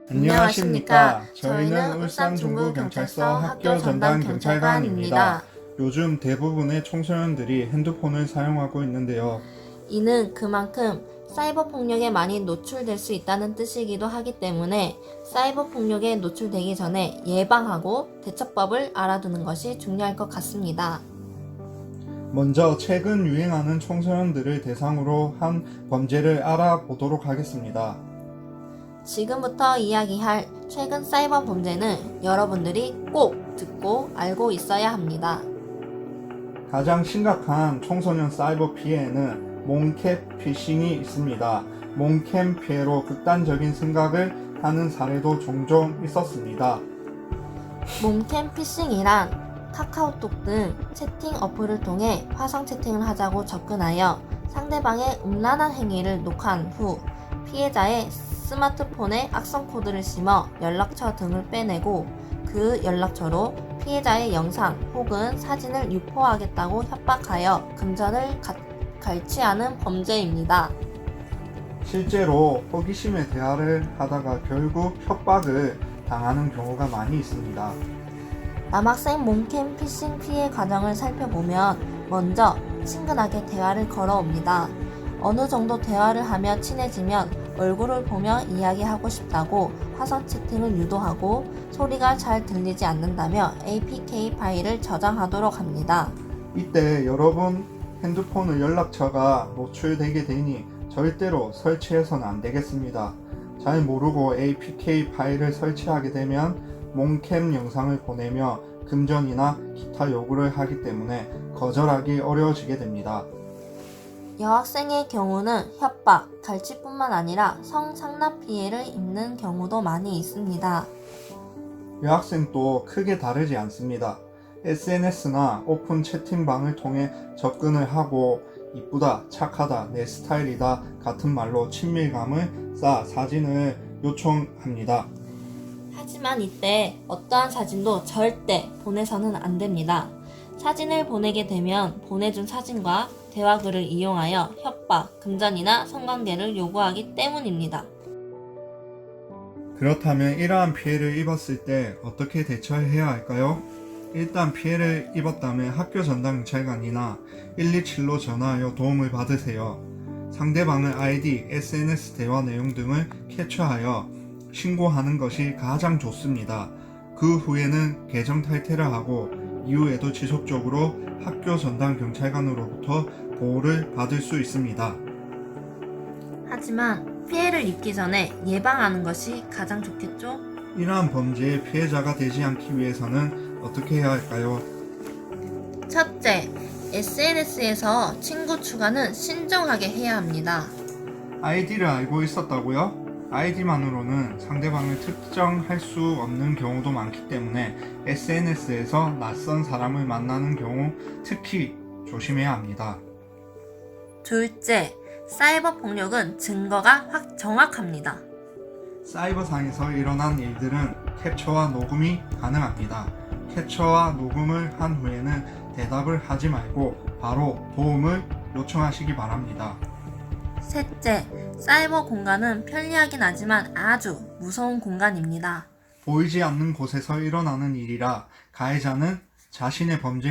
안녕하십니까. 저희는 울산중부경찰서 학교 전담 경찰관입니다. 요즘 대부분의 청소년들이 핸드폰을 사용하고 있는데요. 이는 그만큼 사이버 폭력에 많이 노출될 수 있다는 뜻이기도 하기 때문에 사이버 폭력에 노출되기 전에 예방하고 대처법을 알아두는 것이 중요할 것 같습니다. 먼저 최근 유행하는 청소년들을 대상으로 한 범죄를 알아보도록 하겠습니다. 지금부터 이야기할 최근 사이버 범죄는 여러분들이 꼭 듣고 알고 있어야 합니다. 가장 심각한 청소년 사이버 피해에는 몽캡 피싱이 있습니다. 몽캠 피해로 극단적인 생각을 하는 사례도 종종 있었습니다. 몽캠 피싱이란 카카오톡 등 채팅 어플을 통해 화상 채팅을 하자고 접근하여 상대방의 음란한 행위를 녹화한 후 피해자의 스마트폰에 악성 코드를 심어 연락처 등을 빼내고 그 연락처로 피해자의 영상 혹은 사진을 유포하겠다고 협박하여 금전을 갈취하는 범죄입니다. 실제로 호기심에 대화를 하다가 결국 협박을 당하는 경우가 많이 있습니다. 남학생 몽캠 피싱 피해 과정을 살펴보면 먼저 친근하게 대화를 걸어옵니다. 어느 정도 대화를 하며 친해지면 얼굴을 보며 이야기하고 싶다고 화상 채팅을 유도하고 소리가 잘 들리지 않는다며 APK 파일을 저장하도록 합니다. 이때 여러분 핸드폰의 연락처가 노출되게 되니 절대로 설치해서는 안 되겠습니다. 잘 모르고 APK 파일을 설치하게 되면 몽캠 영상을 보내며 금전이나 기타 요구를 하기 때문에 거절하기 어려워지게 됩니다. 여학생의 경우는 협박, 갈취뿐만 아니라 성상납 피해를 입는 경우도 많이 있습니다. 여학생도 크게 다르지 않습니다. SNS나 오픈 채팅방을 통해 접근을 하고 이쁘다, 착하다, 내 스타일이다 같은 말로 친밀감을 쌓아 사진을 요청합니다. 하지만 이때 어떠한 사진도 절대 보내서는 안 됩니다. 사진을 보내게 되면 보내준 사진과 대화글을 이용하여 협박, 금전이나 성관계를 요구하기 때문입니다. 그렇다면 이러한 피해를 입었을 때 어떻게 대처해야 할까요? 일단 피해를 입었다면 학교 전담 경찰관이나 127로 전화하여 도움을 받으세요. 상대방의 아이디, SNS 대화 내용 등을 캡처하여 신고하는 것이 가장 좋습니다. 그 후에는 계정 탈퇴를 하고 이후에도 지속적으로 학교 전담 경찰관으로부터 보호를 받을 수 있습니다. 하지만 피해를 입기 전에 예방하는 것이 가장 좋겠죠? 이러한 범죄의 피해자가 되지 않기 위해서는 어떻게 해야 할까요? 첫째, SNS에서 친구 추가는 신중하게 해야 합니다. 아이디를 알고 있었다고요? 아이디만으로는 상대방을 특정할 수 없는 경우도 많기 때문에 SNS에서 낯선 사람을 만나는 경우 특히 조심해야 합니다. 둘째, 사이버 폭력은 증거가 정확합니다. 사이버상에서 일어난 일들은 캡처와 녹음이 가능합니다. 캡처와 녹음을 한 후에는 대답을 하지 말고 바로 도움을 요청하시기 바랍니다. 셋째, 사이버 공간은 편리하긴 하지만 아주 무서운 공간입니다. 보이지 않는 곳에서 일어나는 일이라 가해자는 자신의 범죄